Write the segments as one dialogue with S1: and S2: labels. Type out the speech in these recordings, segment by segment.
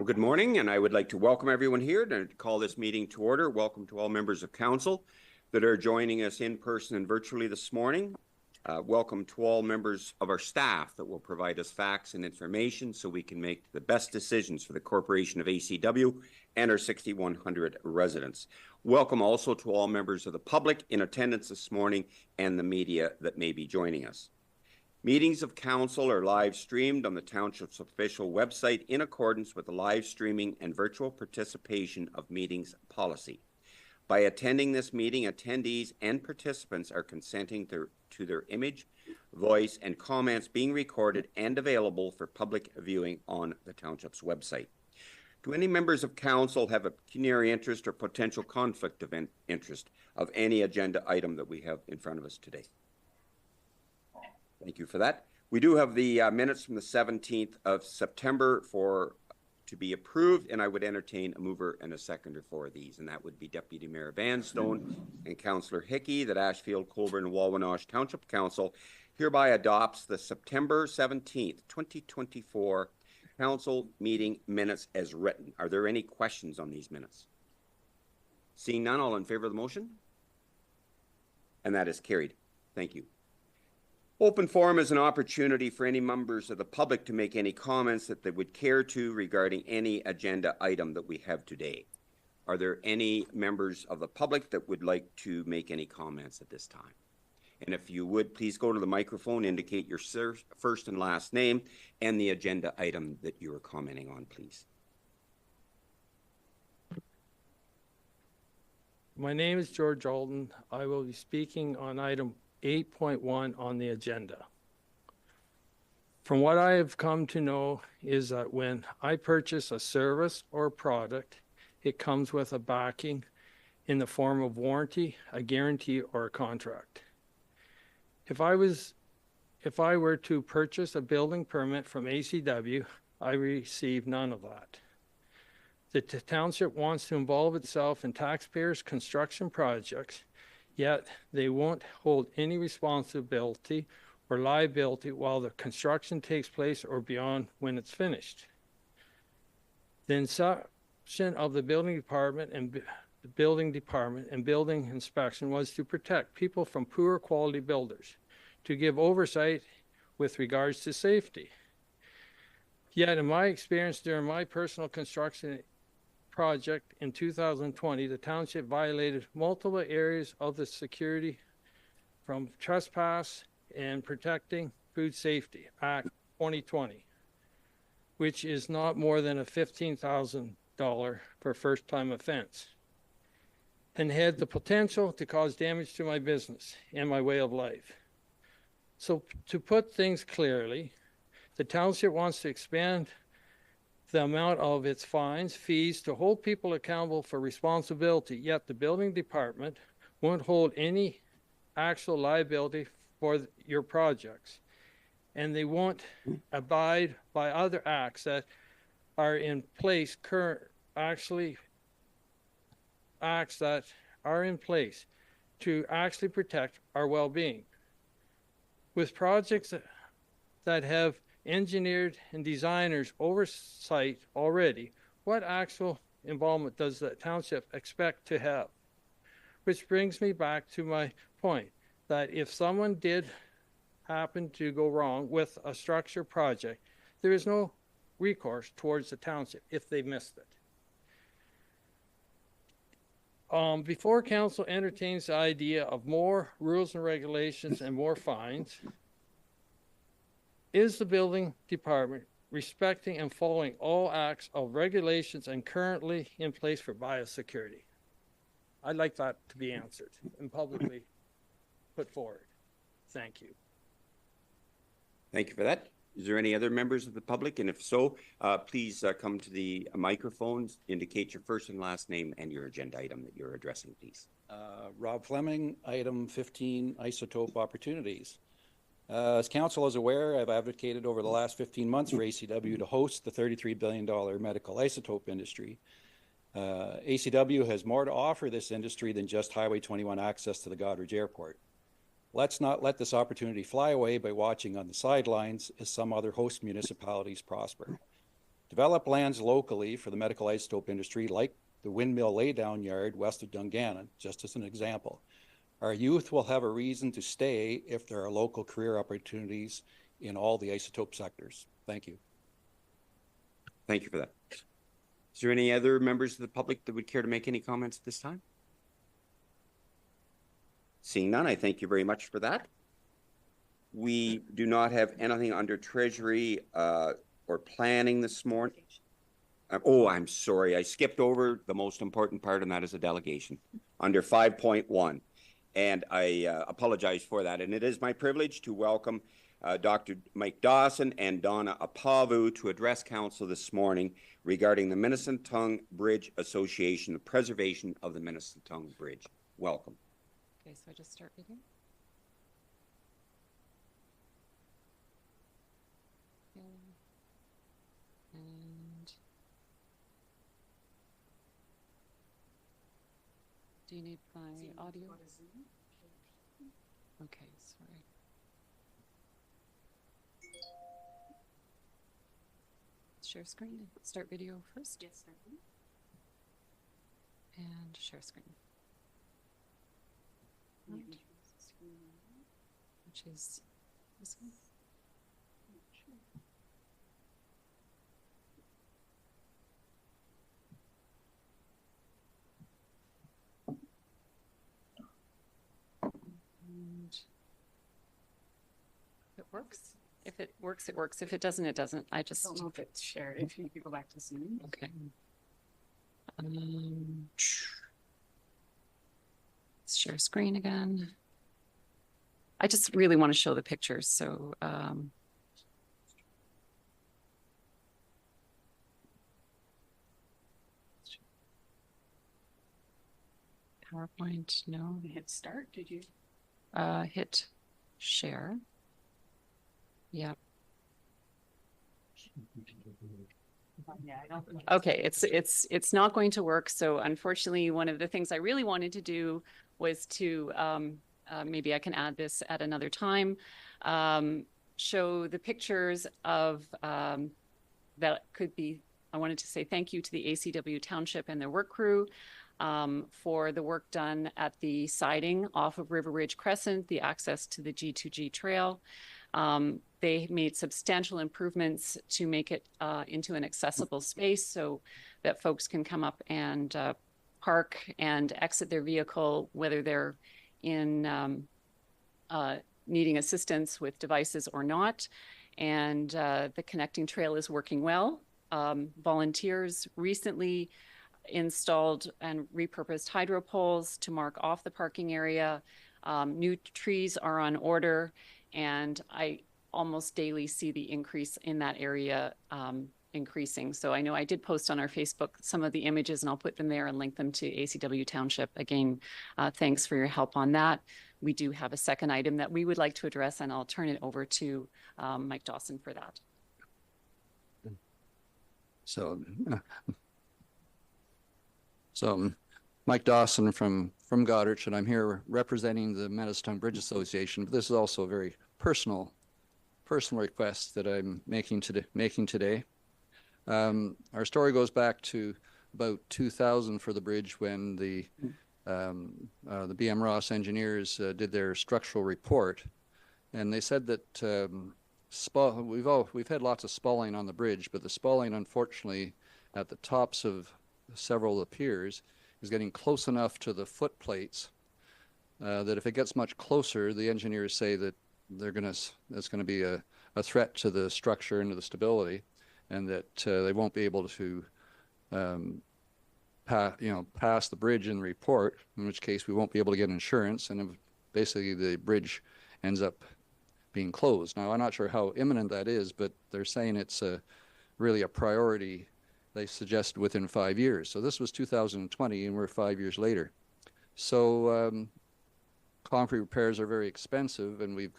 S1: Well, good morning, and I would like to welcome everyone here to call this meeting to order. Welcome to all members of council that are joining us in person and virtually this morning. Welcome to all members of our staff that will provide us facts and information so we can make the best decisions for the Corporation of ACW and our 6,100 residents. Welcome also to all members of the public in attendance this morning and the media that may be joining us. Meetings of council are live streamed on the Township's official website in accordance with the live streaming and virtual participation of meetings policy. By attending this meeting, attendees and participants are consenting to their image, voice, and comments being recorded and available for public viewing on the Township's website. Do any members of council have a pecuniary interest or potential conflict of interest of any agenda item that we have in front of us today? Thank you for that. We do have the minutes from the 17th of September to be approved, and I would entertain a mover and a seconder for these, and that would be Deputy Mayor Vanstone and Councillor Hickey, that Ashfield-Colborne-Wawanosh Township Council hereby adopts the September 17th, 2024 council meeting minutes as written. Are there any questions on these minutes? Seeing none, all in favor of the motion? And that is carried. Thank you. Open forum is an opportunity for any members of the public to make any comments that they would care to regarding any agenda item that we have today. Are there any members of the public that would like to make any comments at this time? And if you would, please go to the microphone, indicate your first and last name and the agenda item that you are commenting on, please.
S2: My name is George Alden. I will be speaking on item 8.1 on the agenda. From what I have come to know is that when I purchase a service or product, it comes with a backing in the form of warranty, a guarantee, or a contract. If I were to purchase a building permit from ACW, I receive none of that. The township wants to involve itself in taxpayers' construction projects, yet they won't hold any responsibility or liability while the construction takes place or beyond when it's finished. The inception of the building department and building inspection was to protect people from poor quality builders, to give oversight with regards to safety. Yet in my experience during my personal construction project in 2020, the township violated multiple areas of the security from trespass and Protecting Food Safety Act 2020, which is not more than a $15,000 for first-time offense, and had the potential to cause damage to my business and my way of life. So to put things clearly, the township wants to expand the amount of its fines, fees to hold people accountable for responsibility, yet the building department won't hold any actual liability for your projects. And they won't abide by other acts that are in place, acts that are in place to actually protect our well-being. With projects that have engineered and designers oversight already, what actual involvement does the township expect to have? Which brings me back to my point that if someone did happen to go wrong with a structure project, there is no recourse towards the township if they missed it. Before council entertains the idea of more rules and regulations and more fines, is the building department respecting and following all acts of regulations and currently in place for biosecurity? I'd like that to be answered and publicly put forward. Thank you.
S1: Thank you for that. Is there any other members of the public? And if so, please come to the microphones, indicate your first and last name and your agenda item that you're addressing, please.
S3: Rob Fleming, item 15, isotope opportunities. As council is aware, I've advocated over the last 15 months for ACW to host the $33 billion medical isotope industry. ACW has more to offer this industry than just Highway 21 access to the Goderich Airport. Let's not let this opportunity fly away by watching on the sidelines as some other host municipalities prosper. Develop lands locally for the medical isotope industry, like the windmill laydown yard west of Dungannon, just as an example. Our youth will have a reason to stay if there are local career opportunities in all the isotope sectors. Thank you.
S1: Thank you for that. Is there any other members of the public that would care to make any comments at this time? Seeing none, I thank you very much for that. We do not have anything under Treasury or planning this morning. Oh, I'm sorry. I skipped over the most important part, and that is a delegation under 5.1. And I apologize for that. And it is my privilege to welcome Dr. Mike Dawson and Donna Apavu to address council this morning regarding the Minnesota Bridge Association, the preservation of the Minnesota Bridge. Welcome.
S4: Okay, so I just start reading. And do you need my audio? Okay, sorry. Share screen. Start video first. Yes, start video. And share screen. Right. Which is this one. And if it works. If it works, it works. If it doesn't, it doesn't. I just
S5: don't know if it's shared. If you could go back to Zoom.
S4: Okay. Let's share screen again. I just really want to show the pictures. So PowerPoint, no.
S5: Hit start, did you?
S4: Hit share. Yeah.
S5: Yeah, I don't think
S4: Okay, it's not going to work. So unfortunately, one of the things I really wanted to do was to maybe I can add this at another time. Show the pictures of that could be. I wanted to say thank you to the ACW Township and their work crew for the work done at the siding off of River Ridge Crescent, the access to the G2G trail. They made substantial improvements to make it into an accessible space so that folks can come up and park and exit their vehicle, whether they're in needing assistance with devices or not. And the connecting trail is working well. Volunteers recently installed and repurposed hydro poles to mark off the parking area. New trees are on order, and I almost daily see the increase in that area increasing. So I know I did post on our Facebook some of the images, and I'll put them there and link them to ACW Township. Again, thanks for your help on that. We do have a second item that we would like to address, and I'll turn it over to Mike Dawson for that.
S6: So Mike Dawson from Goderich, and I'm here representing the Minnesota Bridge Association. But this is also a very personal request that I'm making today. Our story goes back to about 2000 for the bridge, when the BM Ross engineers did their structural report, and they said that we've had lots of spalling on the bridge, but the spalling, unfortunately, at the tops of several of the piers is getting close enough to the foot plates that if it gets much closer, the engineers say that that's going to be a threat to the structure and to the stability, and that they won't be able to pass the bridge in the report, in which case we won't be able to get insurance, and basically the bridge ends up being closed. Now, I'm not sure how imminent that is, but they're saying it's really a priority. They suggested within 5 years. So this was 2020, and we're 5 years later. So concrete repairs are very expensive, and we've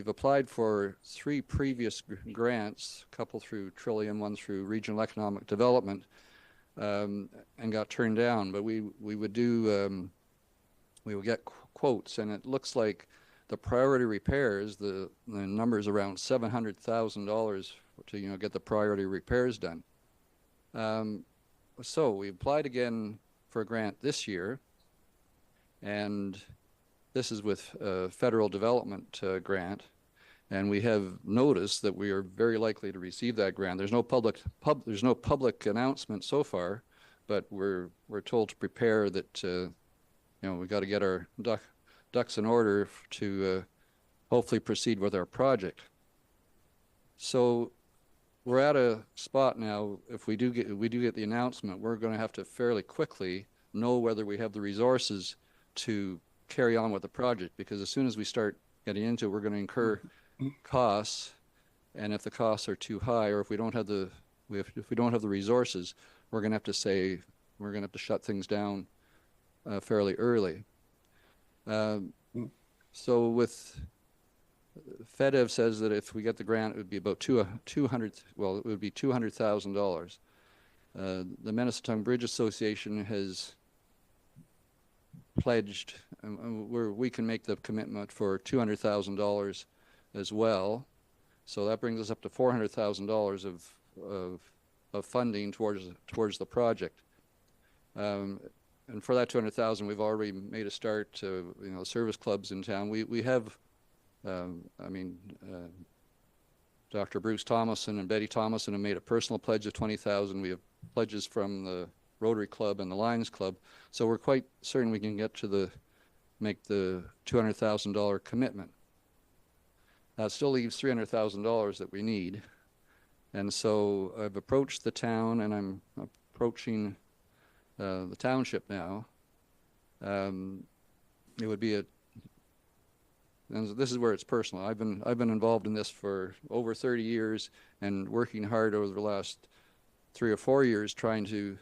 S6: applied for 3 previous grants, a couple through Trillium, one through Regional Economic Development, and got turned down. But we would get quotes, and it looks like the priority repairs, the number's around $700,000 to get the priority repairs done. So we applied again for a grant this year, and this is with a federal development grant, and we have noticed that we are very likely to receive that grant. There's no public announcement so far, but we're told to prepare that we got to get our ducks in order to hopefully proceed with our project. So we're at a spot now. If we do get the announcement, we're going to have to fairly quickly know whether we have the resources to carry on with the project, because as soon as we start getting into it, we're going to incur costs, and if the costs are too high, or if we don't have the resources, we're going to have to say we're going to have to shut things down fairly early. So with FedEv says that if we get the grant, it would be about $200,000. The Minnesota Bridge Association has pledged, where we can make the commitment for $200,000 as well. So that brings us up to $400,000 of funding towards the project. And for that $200,000, we've already made a start to service clubs in town. We have, Dr. Bruce Thomason and Betty Thomason have made a personal pledge of $20,000. We have pledges from the Rotary Club and the Lions Club, so we're quite certain we can make the $200,000 commitment. That still leaves $300,000 that we need, and so I've approached the town, and I'm approaching the township now. It would be and this is where it's personal. I've been involved in this for over 30 years and working hard over the last 3 or 4 years trying to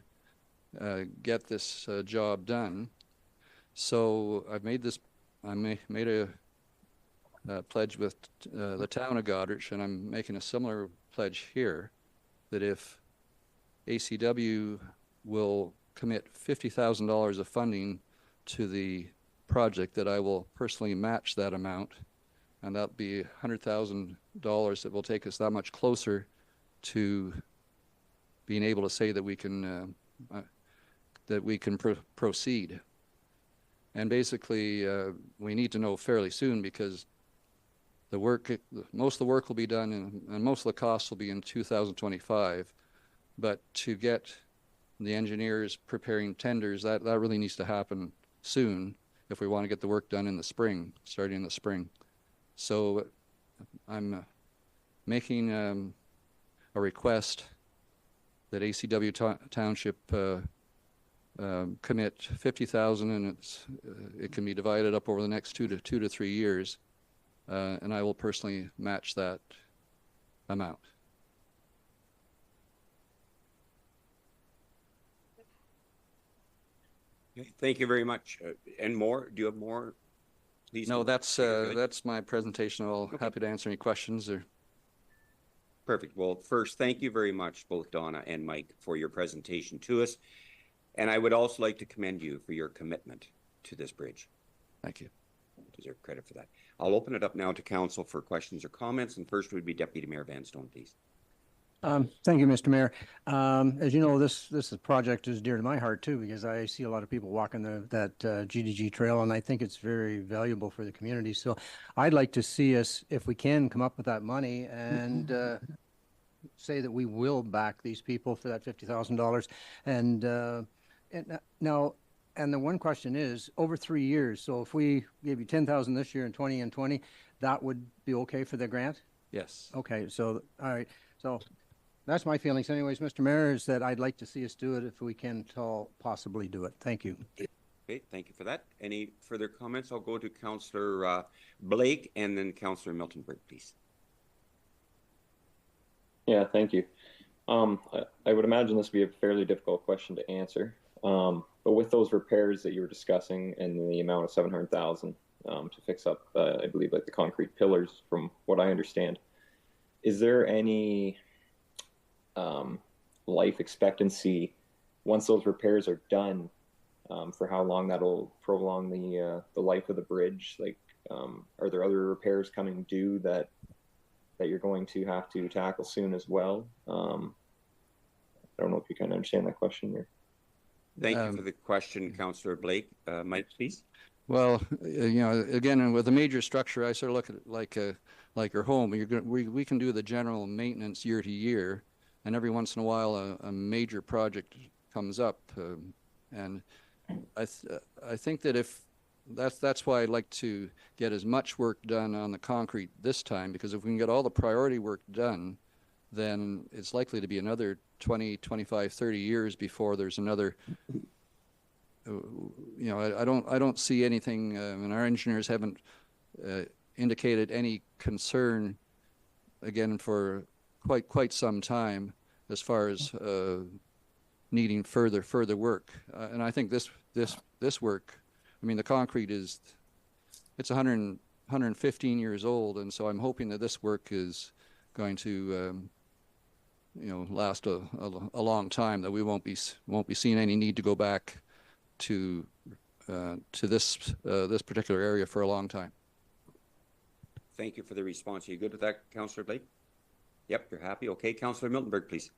S6: get this job done. So I've made a pledge with the town of Goderich, and I'm making a similar pledge here, that if ACW will commit $50,000 of funding to the project, that I will personally match that amount, and that'll be $100,000 that will take us that much closer to being able to say that we can proceed. And basically, we need to know fairly soon, because most of the work will be done and most of the costs will be in 2025. But to get the engineers preparing tenders, that really needs to happen soon if we want to get the work done in the spring, starting in the spring. So I'm making a request that ACW Township commit $50,000, and it can be divided up over the next 2 to 3 years, and I will personally match that amount.
S1: Thank you very much. And more? Do you have more? Please.
S6: No, that's my presentation. I'm happy to answer any questions.
S1: Perfect. Well, first, thank you very much, both Donna and Mike, for your presentation to us. And I would also like to commend you for your commitment to this bridge.
S6: Thank you.
S1: You deserve credit for that. I'll open it up now to council for questions or comments. And first would be Deputy Mayor Van Stone, please.
S7: Thank you, Mr. Mayor. As you know, this project is dear to my heart too, because I see a lot of people walking that GDG trail, and I think it's very valuable for the community. So I'd like to see us, if we can, come up with that money and say that we will back these people for that $50,000. And now, and the one question is, over 3 years, so if we gave you 10,000 this year and 20 and 20, that would be okay for the grant?
S6: Yes.
S7: Okay, so, all right. So that's my feelings anyways, Mr. Mayor, is that I'd like to see us do it if we can possibly do it. Thank you.
S1: Okay, thank you for that. Any further comments? I'll go to Councillor Blake and then Councillor Miltonberg, please.
S8: Yeah, thank you. I would imagine this would be a fairly difficult question to answer. But with those repairs that you were discussing and the amount of $700,000 to fix up, I believe, like the concrete pillars, from what I understand, is there any life expectancy once those repairs are done, for how long that'll prolong the life of the bridge? Like, are there other repairs coming due that that you're going to have to tackle soon as well. I don't know if you kind of understand that question here.
S1: Thank you for the question, Councillor Blake. Mike, please.
S6: Well, again, with a major structure, I sort of look at it like your home. We can do the general maintenance year to year, and every once in a while a major project comes up, and I think that if that's why I'd like to get as much work done on the concrete this time, because if we can get all the priority work done, then it's likely to be another 20, 25, 30 years before there's another. I don't see anything, and our engineers haven't indicated any concern again for quite some time as far as needing further work. And I think this work, I mean, the concrete it's 115 years old, and so I'm hoping that this work is going to last a long time, that we won't be seeing any need to go back to this particular area for a long time.
S1: Thank you for the response. Are you good with that, Councillor Blake? Yep, you're happy. Okay, Councillor Miltenberg, please.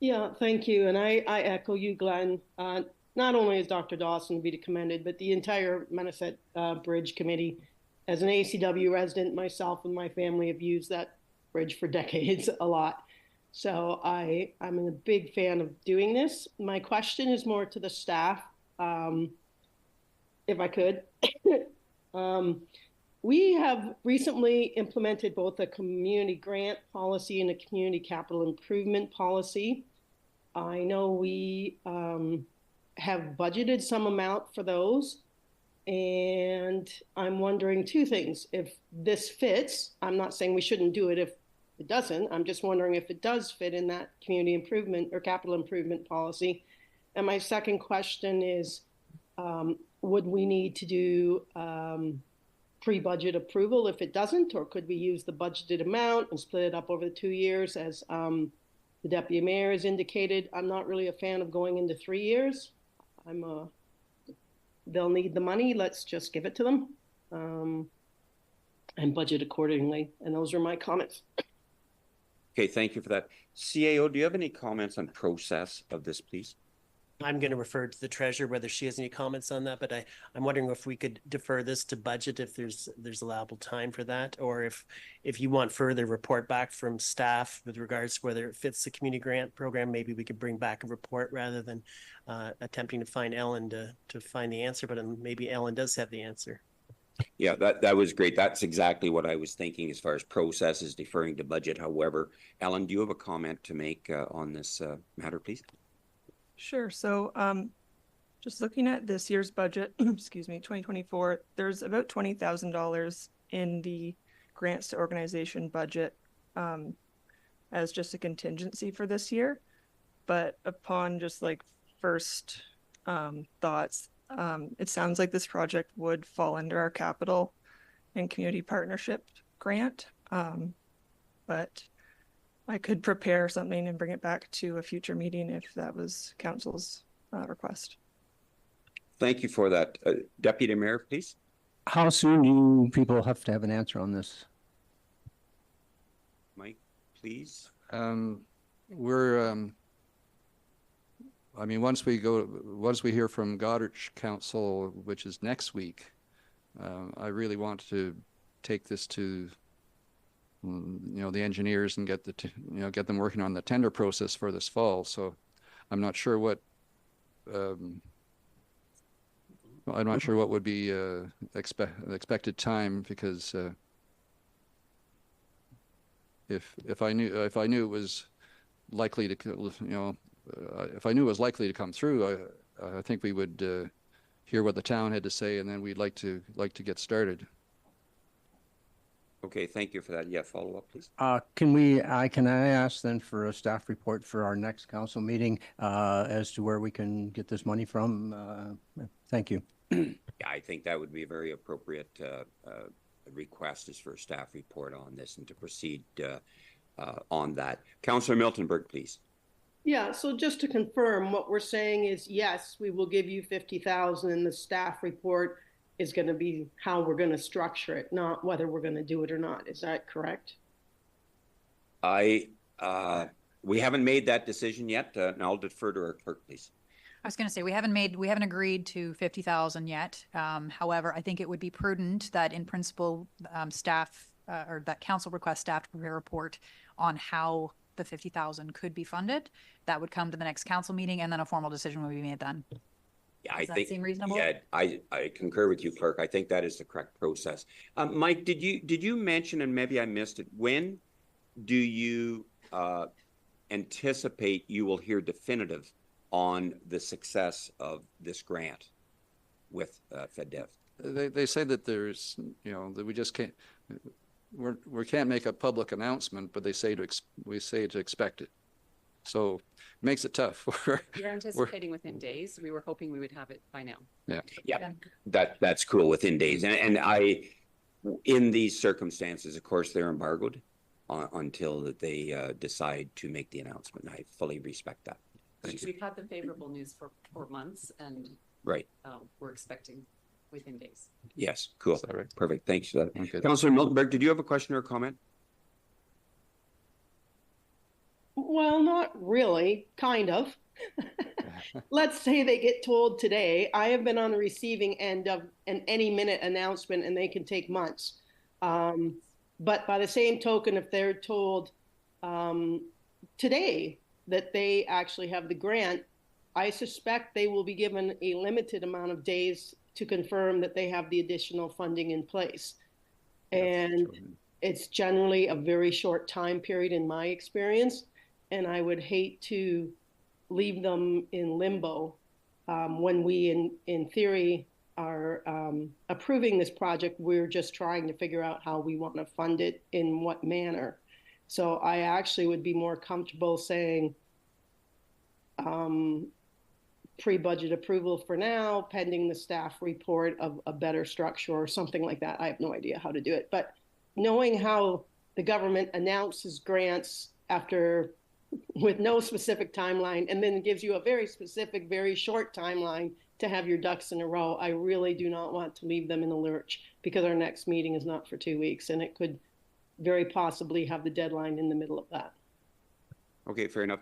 S9: Yeah, thank you. And I echo you, Glenn. Not only is Dr. Dawson to be commended, but the entire Menacet Bridge Committee. As an ACW resident, myself and my family have used that bridge for decades a lot. So I'm a big fan of doing this. My question is more to the staff, if I could. We have recently implemented both a community grant policy and a community capital improvement policy. I know we have budgeted some amount for those. And I'm wondering two things. If this fits, I'm not saying we shouldn't do it if it doesn't. I'm just wondering if it does fit in that community improvement or capital improvement policy. And my second question is, would we need to do pre-budget approval if it doesn't, or could we use the budgeted amount and split it up over the 2 years as the deputy mayor has indicated? I'm not really a fan of going into 3 years. They'll need the money. Let's just give it to them and budget accordingly. And those are my comments.
S1: Okay, thank you for that. CAO, do you have any comments on process of this, please?
S10: I'm going to refer to the treasurer whether she has any comments on that, but I'm wondering if we could defer this to budget if there's allowable time for that, or if you want further report back from staff with regards to whether it fits the community grant program, maybe we could bring back a report rather than attempting to find Ellen to find the answer, but maybe Ellen does have the answer.
S1: Yeah, that was great. That's exactly what I was thinking as far as processes deferring to budget. However, Ellen, do you have a comment to make on this matter, please?
S11: Sure. So just looking at this year's budget, excuse me, 2024, there's about $20,000 in the grants to organization budget as just a contingency for this year. But upon just like first thoughts, it sounds like this project would fall under our capital and community partnership grant. But I could prepare something and bring it back to a future meeting if that was council's request.
S1: Thank you for that. Deputy Mayor, please.
S7: How soon do people have to have an answer on this?
S1: Mike, please.
S6: I mean, once we hear from Goddard Council, which is next week, I really want to take this to the engineers and get get them working on the tender process for this fall. So I'm not sure what would be expected time, because if I knew it was likely to if I knew it was likely to come through, I think we would hear what the town had to say, and then we'd like to get started.
S1: Okay, thank you for that. Yeah, follow up, please.
S7: Can I ask then for a staff report for our next council meeting as to where we can get this money from? Thank you.
S1: Yeah, I think that would be a very appropriate request, is for a staff report on this and to proceed on that. Councillor Miltenberg, please.
S9: Yeah, so just to confirm, what we're saying is, yes, we will give you $50,000 in the staff report, is going to be how we're going to structure it, not whether we're going to do it or not. Is that correct?
S1: We haven't made that decision yet, and I'll defer to our clerk, please.
S12: I was going to say, we haven't agreed to 50,000 yet. However, I think it would be prudent that in principle, staff or that council request staff to prepare a report on how the 50,000 could be funded. That would come to the next council meeting, and then a formal decision will be made then.
S1: Yeah,
S12: Does that seem reasonable?
S1: Yeah, I concur with you, clerk. I think that is the correct process. Mike, did you mention, and maybe I missed it, when do you anticipate you will hear definitive on the success of this grant with FedDev?
S6: They say that there's, that we just can't, we can't make a public announcement, but we say to expect it. So it makes it tough.
S4: We're anticipating within days. We were hoping we would have it by now.
S1: Yeah, that's cool, within days. And in these circumstances, of course, they're embargoed until they decide to make the announcement. I fully respect that.
S4: We've had the favorable news for months, and
S1: right,
S4: we're expecting within days.
S1: Yes, cool.
S6: Right.
S1: Perfect. Thanks for that.
S6: Okay.
S1: Councillor Miltenberg, did you have a question or a comment?
S9: Well, not really, kind of. Let's say they get told today. I have been on the receiving end of an any minute announcement, and they can take months. But by the same token, if they're told today that they actually have the grant, I suspect they will be given a limited amount of days to confirm that they have the additional funding in place. And it's generally a very short time period in my experience. And I would hate to leave them in limbo when we, in theory, are approving this project. We're just trying to figure out how we want to fund it, in what manner. So I actually would be more comfortable saying pre-budget approval for now, pending the staff report of a better structure or something like that. I have no idea how to do it. But knowing how the government announces grants with no specific timeline, and then gives you a very specific, very short timeline to have your ducks in a row, I really do not want to leave them in the lurch, because our next meeting is not for 2 weeks, and it could very possibly have the deadline in the middle of that.
S1: Okay, fair enough.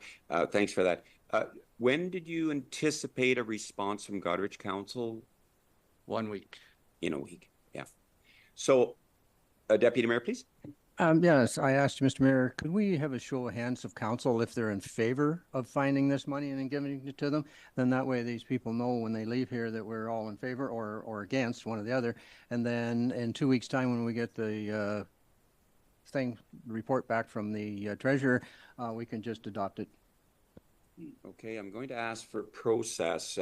S1: Thanks for that. When did you anticipate a response from Goderich Council?
S6: 1 week.
S1: In a week, yeah. So, Deputy Mayor, please.
S7: Yes, I asked Mr. Mayor, could we have a show of hands of council if they're in favor of finding this money and then giving it to them? Then that way these people know when they leave here that we're all in favor or against, one or the other. And then in 2 weeks' time, when we get the report back from the treasurer, we can just adopt it.
S1: Okay, I'm going to ask for process.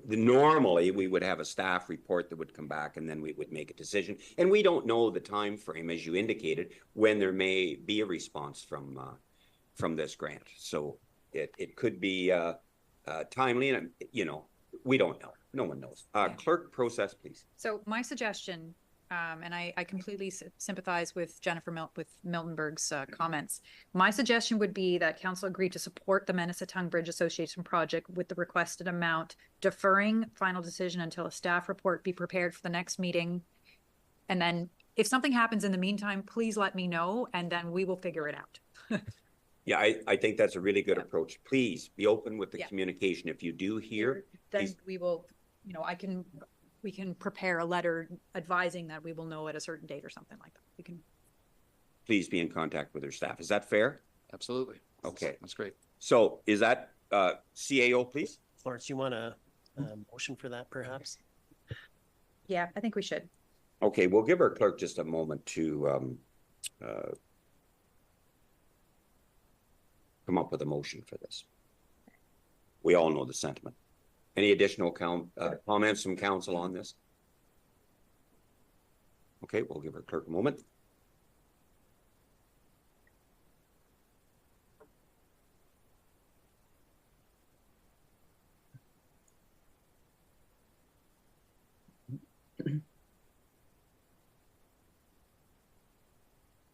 S1: Normally, we would have a staff report that would come back, and then we would make a decision. And we don't know the time frame, as you indicated, when there may be a response from this grant. So it could be timely, and we don't know. No one knows. Clerk, process, please.
S12: So my suggestion, and I completely sympathize with with Miltenberg's comments. My suggestion would be that council agree to support the Manasatang Bridge Association project with the requested amount, deferring final decision until a staff report be prepared for the next meeting. And then if something happens in the meantime, please let me know, and then we will figure it out.
S1: Yeah, I think that's a really good approach. Please be open with the communication. If you do hear,
S12: then we will, we can prepare a letter advising that we will know at a certain date or something like that. We can.
S1: Please be in contact with their staff. Is that fair?
S6: Absolutely.
S1: Okay.
S6: That's great.
S1: So is that CAO, please?
S10: Florence, you want a motion for that, perhaps?
S12: Yeah, I think we should.
S1: Okay, we'll give our clerk just a moment to come up with a motion for this. We all know the sentiment. Any additional comments from council on this? Okay, we'll give our clerk a moment.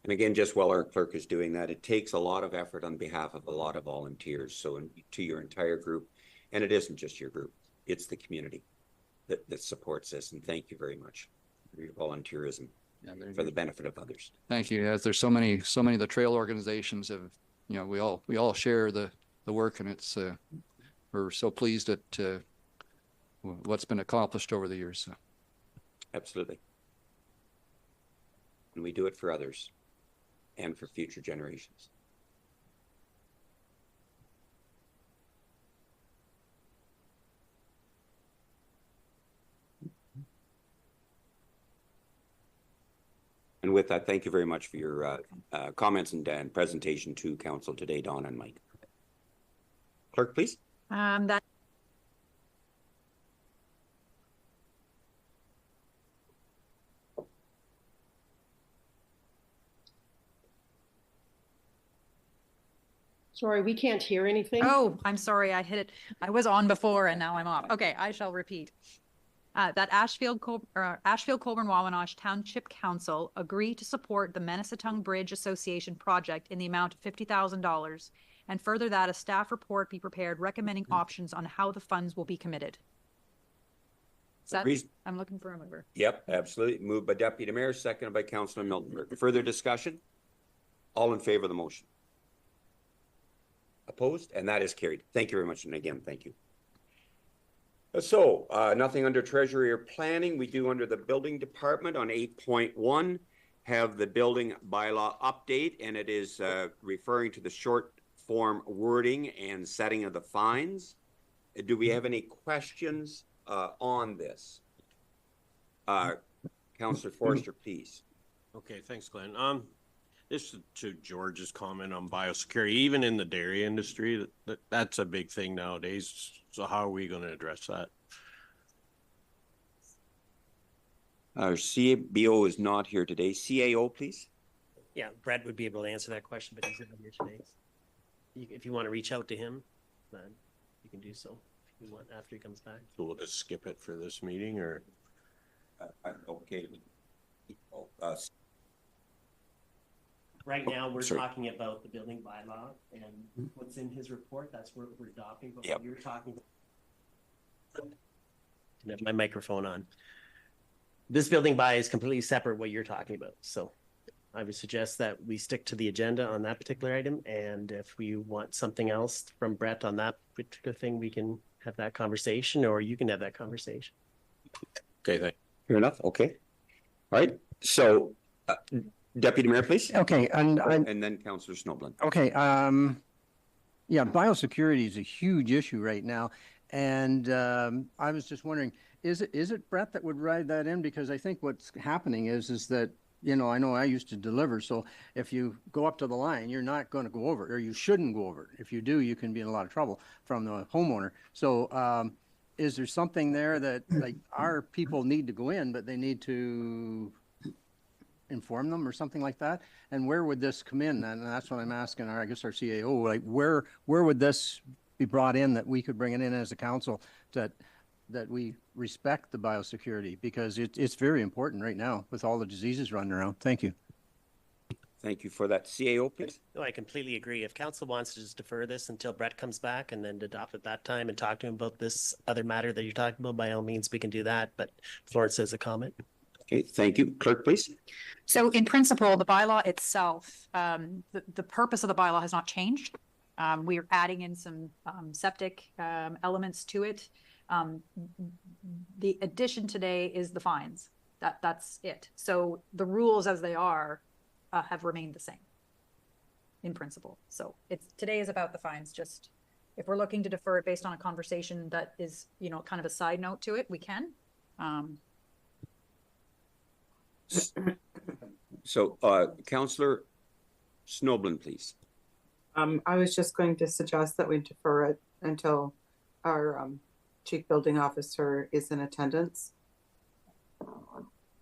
S1: And again, just while our clerk is doing that, it takes a lot of effort on behalf of a lot of volunteers. So to your entire group, and it isn't just your group, it's the community. that supports this, and thank you very much for your volunteerism
S6: Yeah,
S1: for the benefit of others.
S6: Thank you. As there's so many of the trail organizations have, we all share the work, and it's we're so pleased at what's been accomplished over the years. So.
S1: Absolutely. And we do it for others and for future generations. And with that, thank you very much for your comments and presentation to council today, Dawn and Mike. Clerk, please.
S12: That
S9: Sorry, we can't hear anything.
S12: Oh, I'm sorry. I hit it. I was on before and now I'm off. Okay, I shall repeat. That Ashfield-Colborne-Wawanosh Township Council agree to support the Menasatong Bridge Association project in the amount of $50,000, and further that a staff report be prepared recommending options on how the funds will be committed. Is that, I'm looking for a mover.
S1: Yep, absolutely. Moved by Deputy Mayor, seconded by Councillor Miltenberg. Further discussion? All in favor of the motion? Opposed? And that is carried. Thank you very much. And again, thank you. So, nothing under Treasury or Planning. We do under the Building Department on 8.1 have the building bylaw update, and it is referring to the short form wording and setting of the fines. Do we have any questions on this? Councillor Forster, please.
S13: Okay, thanks, Glenn. This is to George's comment on biosecurity. Even in the dairy industry, that's a big thing nowadays. So how are we going to address that?
S1: Our CBO is not here today. CAO, please.
S10: Yeah, Brett would be able to answer that question, but he's not here today. If you want to reach out to him, then you can do so if you want after he comes back.
S13: So we'll just skip it for this meeting, or?
S1: Okay.
S10: Right now, we're talking about the building bylaw and what's in his report. That's what we're adopting. But what you're talking about, I have my microphone on. This building by is completely separate what you're talking about. So I would suggest that we stick to the agenda on that particular item. And if we want something else from Brett on that particular thing, we can have that conversation, or you can have that conversation.
S13: Okay, thanks.
S1: Fair enough. Okay. All right. So, Deputy Mayor, please.
S7: Okay, and
S1: then Councillor Snowblin.
S7: Okay, yeah, biosecurity is a huge issue right now, and I was just wondering, is it Brett that would ride that in? Because I think what's happening is that, I know I used to deliver, so if you go up to the line, you're not going to go over it, or you shouldn't go over it. If you do, you can be in a lot of trouble from the homeowner. So is there something there that, like, our people need to go in, but they need to inform them or something like that? And where would this come in? And that's what I'm asking our CAO, like, where would this be brought in that we could bring it in as a council that we respect the biosecurity, because it's very important right now with all the diseases running around. Thank you.
S1: Thank you for that. CAO, please.
S10: No, I completely agree. If council wants to just defer this until Brett comes back and then adopt at that time and talk to him about this other matter that you're talking about, by all means, we can do that. But Florence has a comment.
S1: Okay, thank you. Clerk, please.
S12: So in principle, the bylaw itself, the purpose of the bylaw has not changed. We are adding in some septic elements to it. The addition today is the fines. That's it. So the rules as they are have remained the same in principle. So today is about the fines. Just if we're looking to defer it based on a conversation that is, kind of a side note to it, we can.
S1: So, Councillor Snowblin, please.
S14: I was just going to suggest that we defer it until our chief building officer is in attendance.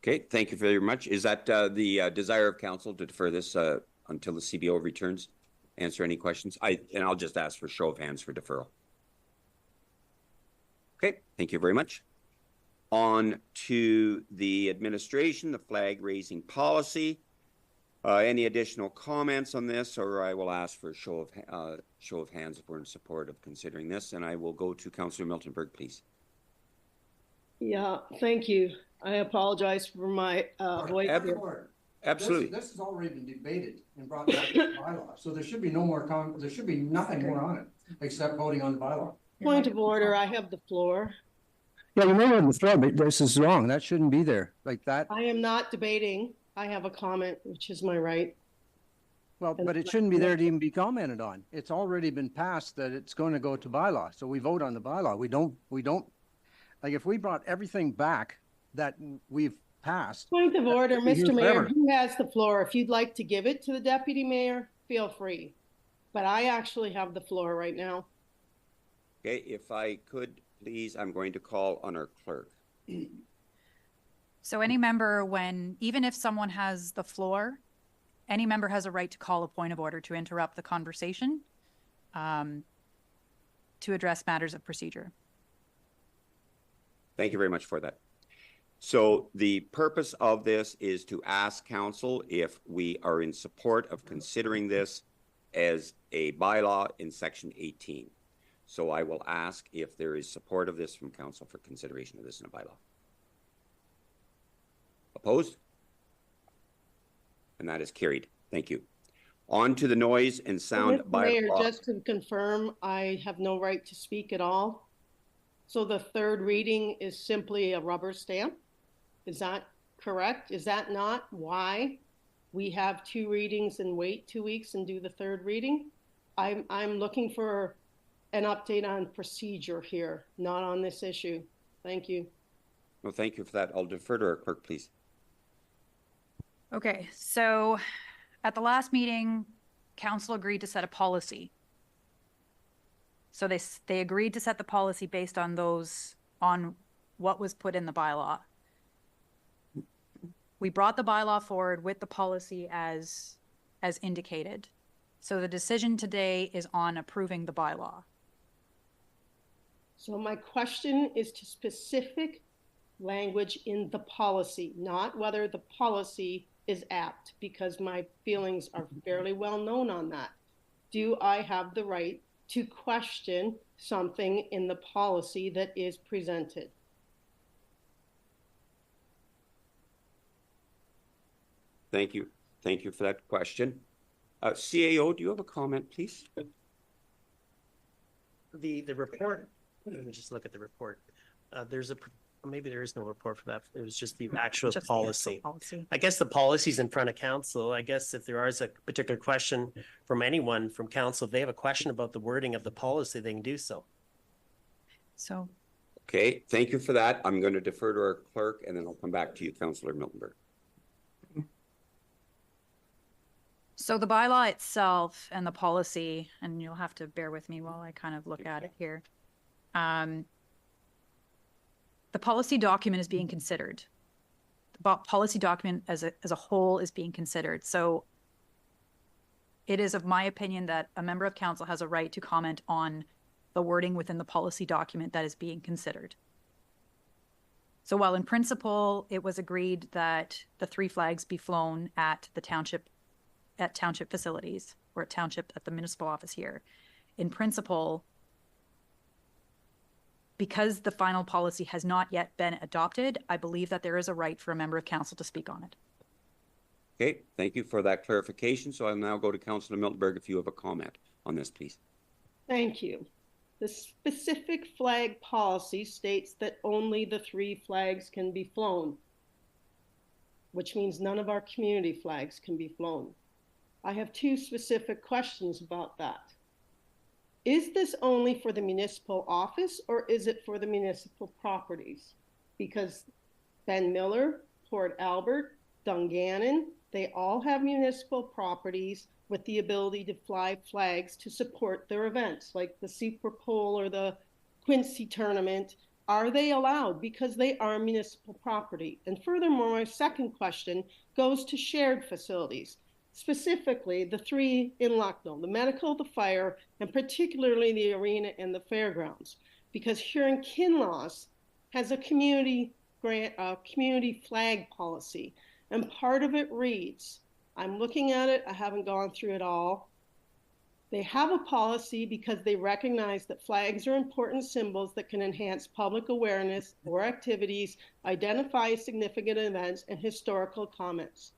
S1: Okay, thank you very much. Is that the desire of council to defer this until the CBO returns? Answer any questions? And I'll just ask for show of hands for deferral. Okay, thank you very much. On to the administration, the flag raising policy. Any additional comments on this, or I will ask for a show of hands if we're in support of considering this, and I will go to Councillor Miltenberg, please.
S9: Yeah, thank you. I apologize for my voice
S1: Ab-
S9: here.
S1: Absolutely.
S7: This has already been debated and brought back to the bylaw, so there should be no more there should be nothing more on it, except voting on the bylaw.
S9: Point of order, I have the floor.
S7: Yeah, you may have the floor, but this is wrong. That shouldn't be there like that.
S9: I am not debating. I have a comment, which is my right.
S7: Well, but it shouldn't be there to even be commented on. It's already been passed that it's going to go to bylaw, so we vote on the bylaw. We don't, like if we brought everything back that we've passed.
S9: Point of order,
S7: be here
S9: Mr. Mayor,
S7: forever.
S9: who has the floor? If you'd like to give it to the deputy mayor, feel free. But I actually have the floor right now.
S1: Okay, if I could, please, I'm going to call on our clerk.
S12: So any member, even if someone has the floor, any member has a right to call a point of order to interrupt the conversation to address matters of procedure.
S1: Thank you very much for that. So the purpose of this is to ask council if we are in support of considering this as a bylaw in section 18. So I will ask if there is support of this from council for consideration of this in a bylaw. Opposed? And that is carried. Thank you. On to the noise and sound
S9: Mr. Mayor,
S1: bylaw.
S9: just to confirm, I have no right to speak at all. So the third reading is simply a rubber stamp. Is that correct? Is that not why we have 2 readings and wait 2 weeks and do the third reading? I'm looking for an update on procedure here, not on this issue. Thank you.
S1: Well, thank you for that. I'll defer to our clerk, please.
S12: Okay, so at the last meeting, council agreed to set a policy. So they agreed to set the policy based on what was put in the bylaw. We brought the bylaw forward with the policy as indicated. So the decision today is on approving the bylaw.
S9: So my question is to specific language in the policy, not whether the policy is apt, because my feelings are fairly well known on that. Do I have the right to question something in the policy that is presented?
S1: Thank you. Thank you for that question. CAO, do you have a comment, please?
S10: The report, let me just look at the report. Maybe there is no report for that. It was just the actual policy. I guess the policy's in front of council. I guess if there is a particular question from anyone from council, if they have a question about the wording of the policy, they can do so.
S12: So.
S1: Okay, thank you for that. I'm going to defer to our clerk and then I'll come back to you, Councillor Miltenberg.
S12: So the bylaw itself and the policy, and you'll have to bear with me while I kind of look at it here. The policy document is being considered. The policy document as a whole is being considered. So it is of my opinion that a member of council has a right to comment on the wording within the policy document that is being considered. So while in principle, it was agreed that the 3 flags be flown at the township facilities or at the municipal office here. In principle, because the final policy has not yet been adopted, I believe that there is a right for a member of council to speak on it.
S1: Okay, thank you for that clarification. So I'll now go to Councillor Miltenberg if you have a comment on this, please.
S9: Thank you. The specific flag policy states that only the 3 flags can be flown, which means none of our community flags can be flown. I have 2 specific questions about that. Is this only for the municipal office or is it for the municipal properties? Because Ben Miller, Port Albert, Dungannon, they all have municipal properties with the ability to fly flags to support their events, like the Super Bowl or the Quincy tournament. Are they allowed? Because they are municipal property. And furthermore, my second question goes to shared facilities. Specifically, the 3 in Lucknow, the medical, the fire, and particularly the arena and the fairgrounds. Because here in Kinloss has a community flag policy, and part of it reads, I'm looking at it, I haven't gone through it all. They have a policy because they recognize that flags are important symbols that can enhance public awareness or activities, identify significant events, and historical comments.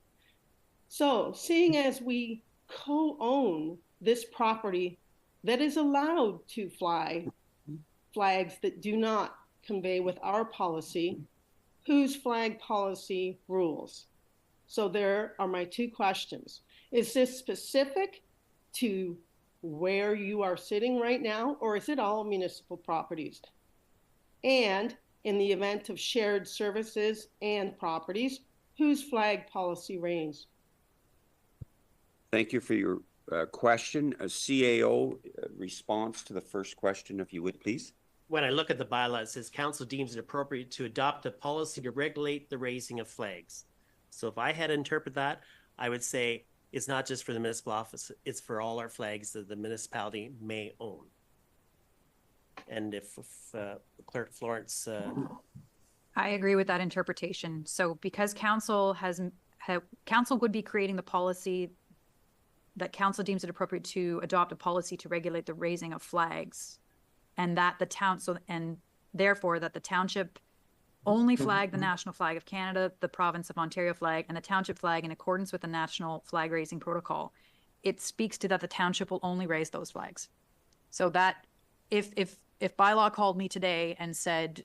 S9: So, seeing as we co-own this property that is allowed to fly flags that do not convey with our policy, whose flag policy rules? So there are my two questions. Is this specific to where you are sitting right now, or is it all municipal properties? And in the event of shared services and properties, whose flag policy reigns?
S1: Thank you for your question. A CAO response to the first question, if you would, please.
S10: When I look at the bylaw, it says council deems it appropriate to adopt a policy to regulate the raising of flags. So if I had to interpret that, I would say it's not just for the municipal office, it's for all our flags that the municipality may own. And if Clerk Florence...
S12: I agree with that interpretation. So because council council would be creating the policy that council deems it appropriate to adopt a policy to regulate the raising of flags, and that the town, and therefore that the township only flag the national flag of Canada, the province of Ontario flag, and the township flag in accordance with the national flag raising protocol. It speaks to that the township will only raise those flags. So that if bylaw called me today and said,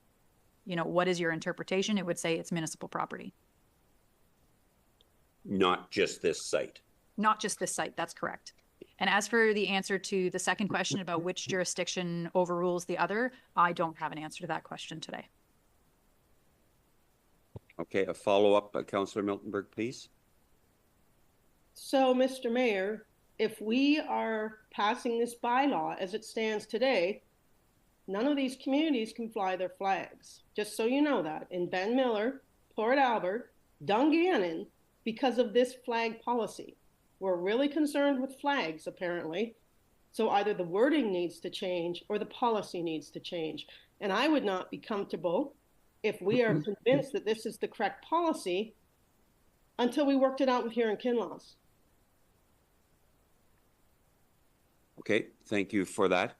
S12: you know, what is your interpretation? It would say it's municipal property.
S1: Not just this site.
S12: Not just this site, that's correct. And as for the answer to the second question about which jurisdiction overrules the other, I don't have an answer to that question today.
S1: Okay, a follow-up, Councillor Miltenberg, please.
S9: So, Mr. Mayor, if we are passing this bylaw as it stands today, none of these communities can fly their flags. Just so you know that. In Ben Miller, Port Albert, Dungannon, because of this flag policy. We're really concerned with flags, apparently. So either the wording needs to change or the policy needs to change. And I would not be comfortable if we are convinced that this is the correct policy until we worked it out with Huron Kinloss.
S1: Okay, thank you for that.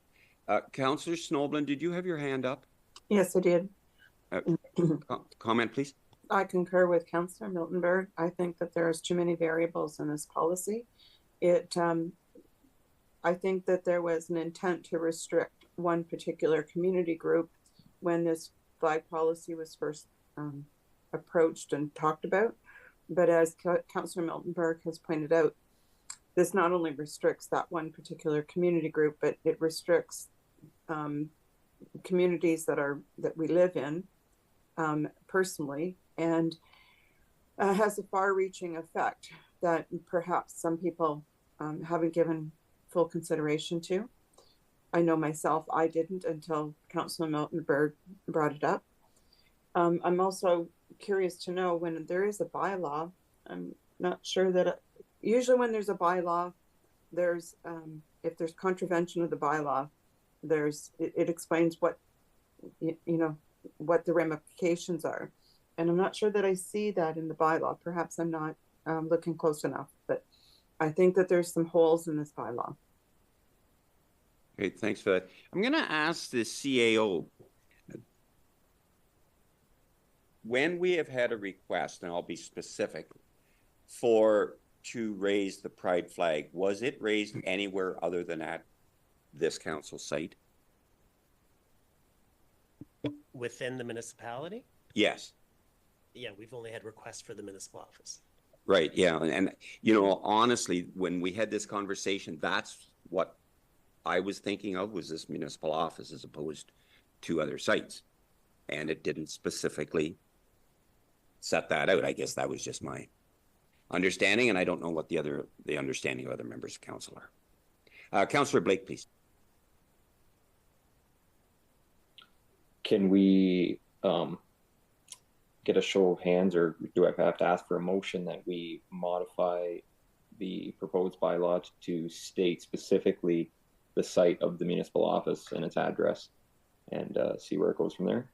S1: Councillor Snoblin, did you have your hand up?
S14: Yes, I did.
S1: Comment, please.
S14: I concur with Councillor Miltenberg. I think that there's too many variables in this policy. I think that there was an intent to restrict one particular community group when this flag policy was first approached and talked about. But as Councillor Miltenberg has pointed out, this not only restricts that one particular community group, but it restricts communities that we live in personally, and has a far-reaching effect that perhaps some people haven't given full consideration to. I know myself, I didn't until Councillor Miltenberg brought it up. I'm also curious to know, when there is a bylaw, I'm not sure that usually when there's a bylaw, there's if there's contravention of the bylaw, it explains what what the ramifications are. And I'm not sure that I see that in the bylaw. Perhaps I'm not looking close enough, but I think that there's some holes in this bylaw.
S1: Okay, thanks for that. I'm going to ask the CAO. When we have had a request, and I'll be specific, to raise the pride flag, was it raised anywhere other than at this council site?
S10: Within the municipality?
S1: Yes.
S10: Yeah, we've only had requests for the municipal office.
S1: Right, yeah. And honestly, when we had this conversation, that's what I was thinking of, was this municipal office as opposed to other sites. And it didn't specifically set that out. I guess that was just my understanding, and I don't know what the understanding of other members of council are. Councillor Blake, please.
S8: Can we get a show of hands, or do I have to ask for a motion that we modify the proposed bylaw to state specifically the site of the municipal office and its address, and see where it goes from there?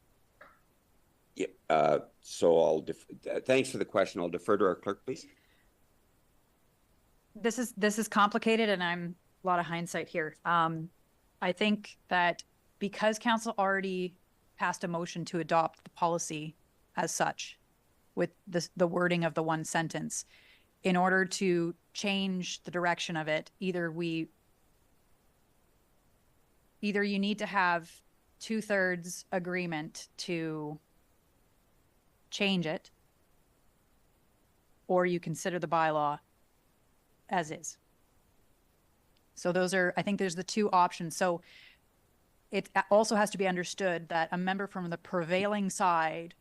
S1: Yeah. So thanks for the question. I'll defer to our clerk, please.
S12: This is complicated, and lot of hindsight here. I think that because council already passed a motion to adopt the policy as such, with the wording of the one sentence, in order to change the direction of it, either you need to have 2/3 agreement to change it, or you consider the bylaw as is. So I think there's the two options. So it also has to be understood that a member from the prevailing side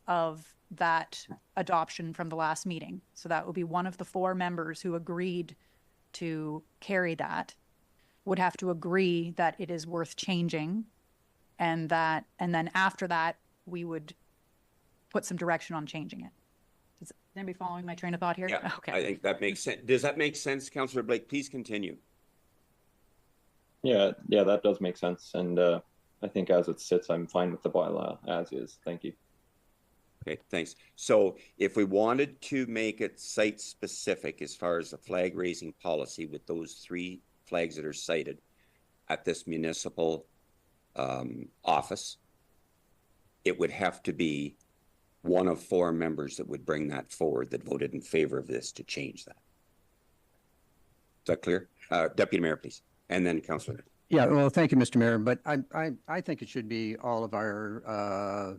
S12: of that adoption from the last meeting, so that would be one of the 4 members who agreed to carry that, would have to agree that it is worth changing, and then after that, we would put some direction on changing it. Is anybody following my train of thought here?
S1: Yeah,
S12: Okay.
S1: I think that makes sense. Does that make sense, Councillor Blake? Please continue.
S8: Yeah, that does make sense. And I think as it sits, I'm fine with the bylaw as is. Thank you.
S1: Okay, thanks. So if we wanted to make it site specific as far as the flag raising policy with those 3 flags that are cited at this municipal office, it would have to be one of 4 members that would bring that forward that voted in favor of this to change that. Is that clear? Deputy Mayor, please. And then Councillor.
S7: Yeah, well, thank you, Mr. Mayor, but I think it should be all of our,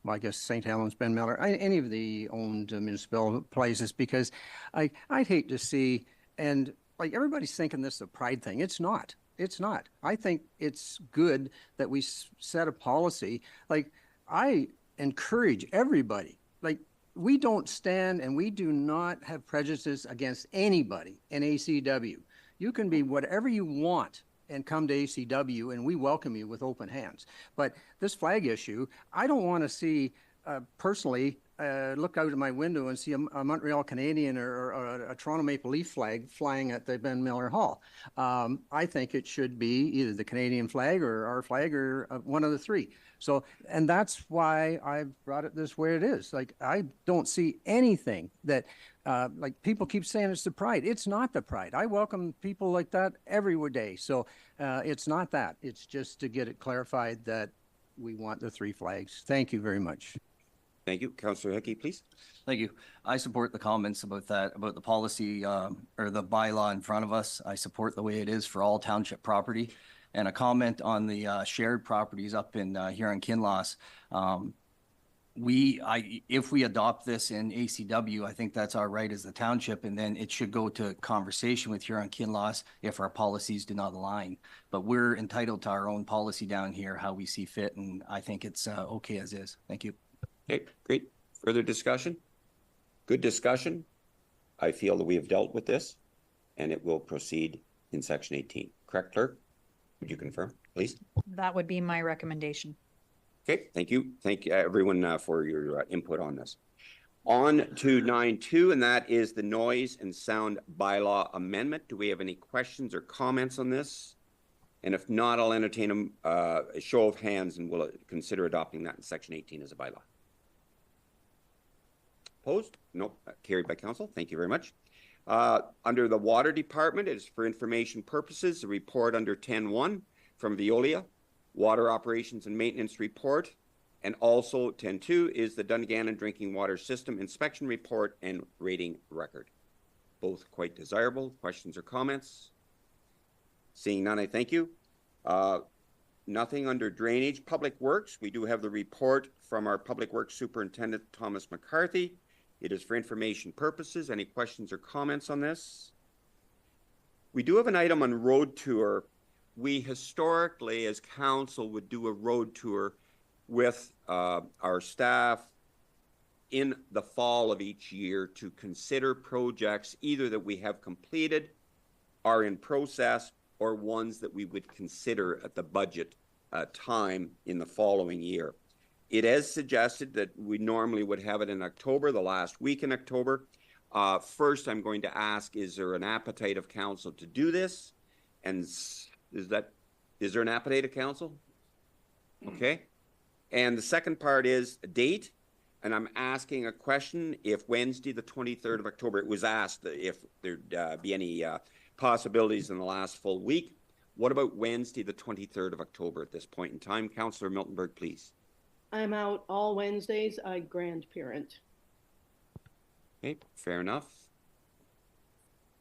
S7: I guess, St. Helens, Ben Miller, any of the owned municipal places, because I'd hate to see, and like everybody's thinking this is a pride thing. It's not. It's not. I think it's good that we set a policy. Like, I encourage everybody, like, we don't stand and we do not have prejudices against anybody in ACW. You can be whatever you want and come to ACW, and we welcome you with open hands. But this flag issue, I don't want to see, personally, look out of my window and see a Montreal Canadian or a Toronto Maple Leaf flag flying at the Ben Miller Hall. I think it should be either the Canadian flag or our flag or one of the 3. So, and that's why I brought it this way it is. Like, I don't see anything that, like, people keep saying it's the pride. It's not the pride. I welcome people like that every day. So it's not that. It's just to get it clarified that we want the 3 flags. Thank you very much.
S1: Thank you. Councillor Hickey, please.
S15: Thank you. I support the comments about that, about the policy or the bylaw in front of us. I support the way it is for all township property. And a comment on the shared properties up in Huron-Kinloss. If we adopt this in ACW, I think that's our right as the township, and then it should go to conversation with Huron-Kinloss if our policies do not align. But we're entitled to our own policy down here, how we see fit, and I think it's okay as is. Thank you.
S1: Okay, great. Further discussion? Good discussion. I feel that we have dealt with this, and it will proceed in Section 18. Correct, Clerk? Would you confirm, please?
S12: That would be my recommendation.
S1: Okay, thank you. Thank you, everyone, for your input on this. On to 9.2, and that is the noise and sound bylaw amendment. Do we have any questions or comments on this? And if not, I'll entertain a show of hands, and we'll consider adopting that in Section 18 as a bylaw. Opposed? Nope. Carried by council. Thank you very much. Under the Water Department, it is for information purposes, a report under 10.1 from Veolia, Water Operations and Maintenance Report, and also 10.2 is the Dungannon Drinking Water System Inspection Report and Rating Record. Both quite desirable. Questions or comments? Seeing none, I thank you. Nothing under Drainage. Public Works, we do have the report from our Public Works Superintendent, Thomas McCarthy. It is for information purposes. Any questions or comments on this? We do have an item on road tour. We historically, as council, would do a road tour with our staff in the fall of each year to consider projects either that we have completed, are in process, or ones that we would consider at the budget time in the following year. It is suggested that we normally would have it in October, the last week in October. First, I'm going to ask, is there an appetite of council to do this? And is there an appetite of council? Okay. And the second part is a date. And I'm asking a question, if Wednesday, the 23rd of October, it was asked if there'd be any possibilities in the last full week. What about Wednesday, the 23rd of October at this point in time? Councillor Miltenberg, please.
S9: I'm out all Wednesdays. I grandparent.
S1: Okay, fair enough.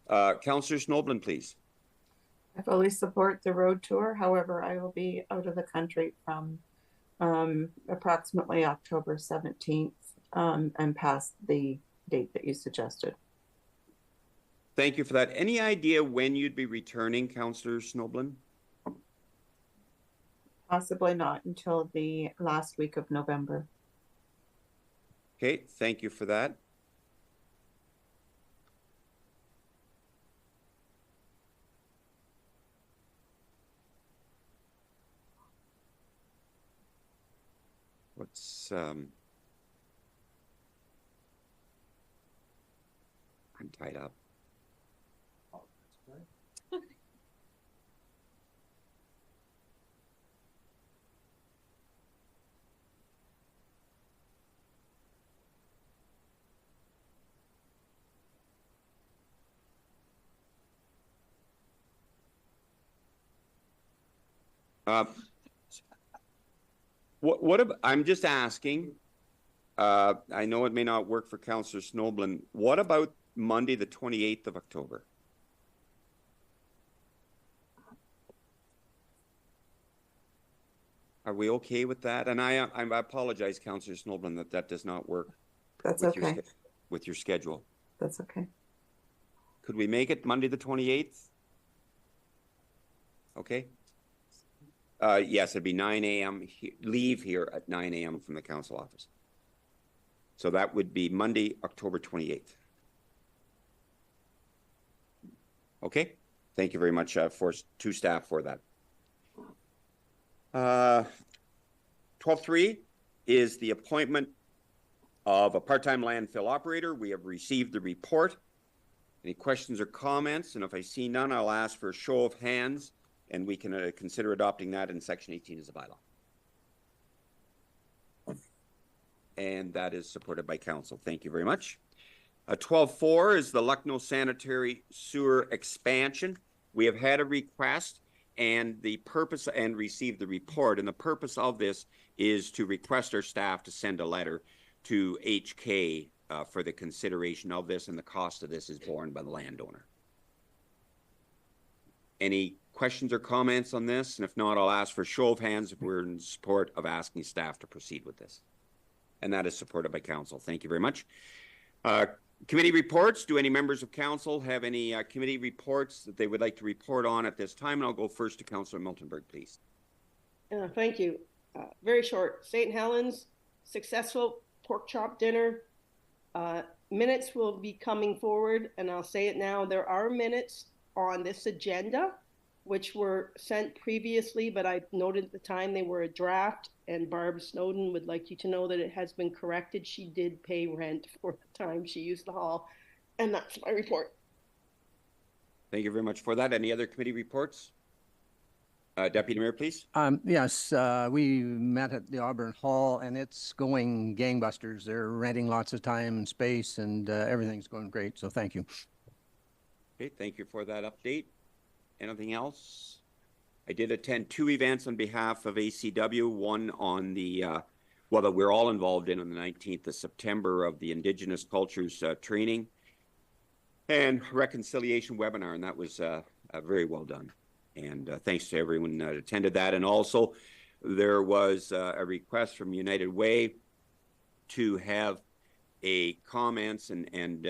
S1: Councillor Snoblin, please.
S14: I fully support the road tour. However, I will be out of the country from approximately October 17th and past the date that you suggested.
S1: Thank you for that. Any idea when you'd be returning, Councillor Snoblin?
S14: Possibly not until the last week of November.
S1: Okay, thank you for that. What's I'm tied up. What about, I'm just asking, I know it may not work for Councillor Snoblin. What about Monday, the 28th of October? Are we okay with that? And I apologize, Councillor Snoblin, that does not work.
S14: That's
S1: with
S14: okay.
S1: With your schedule.
S14: That's okay.
S1: Could we make it Monday, the 28th? Okay. Yes, it'd be 9 a.m. Leave here at 9 a.m. from the council office. So that would be Monday, October 28th. Okay. Thank you very much to staff for that. 12.3 is the appointment of a part-time landfill operator. We have received the report. Any questions or comments? And if I see none, I'll ask for a show of hands, and we can consider adopting that in Section 18 as a bylaw. And that is supported by council. Thank you very much. 12.4 is the Lucknow sanitary sewer expansion. We have had a request and the purpose and received the report. And the purpose of this is to request our staff to send a letter to HK for the consideration of this, and the cost of this is borne by the landowner. Any questions or comments on this? And if not, I'll ask for a show of hands if we're in support of asking staff to proceed with this. And that is supported by council. Thank you very much. Committee reports. Do any members of council have any committee reports that they would like to report on at this time? And I'll go first to Councillor Miltenberg, please.
S9: Thank you. Very short. St. Helens, successful pork chop dinner. Minutes will be coming forward, and I'll say it now. There are minutes on this agenda, which were sent previously, but I noted at the time they were a draft, and Barb Snowden would like you to know that it has been corrected. She did pay rent for the time she used the hall, and that's my report.
S1: Thank you very much for that. Any other committee reports? Deputy Mayor, please.
S7: Yes, we met at the Auburn Hall, and it's going gangbusters. They're renting lots of time and space, and everything's going great, so thank you.
S1: Okay, thank you for that update. Anything else? I did attend 2 events on behalf of ACW, one on the, that we're all involved in on the 19th of September of the Indigenous Cultures training and reconciliation webinar, and that was very well done. And thanks to everyone that attended that. And also there was a request from United Way to have a comments and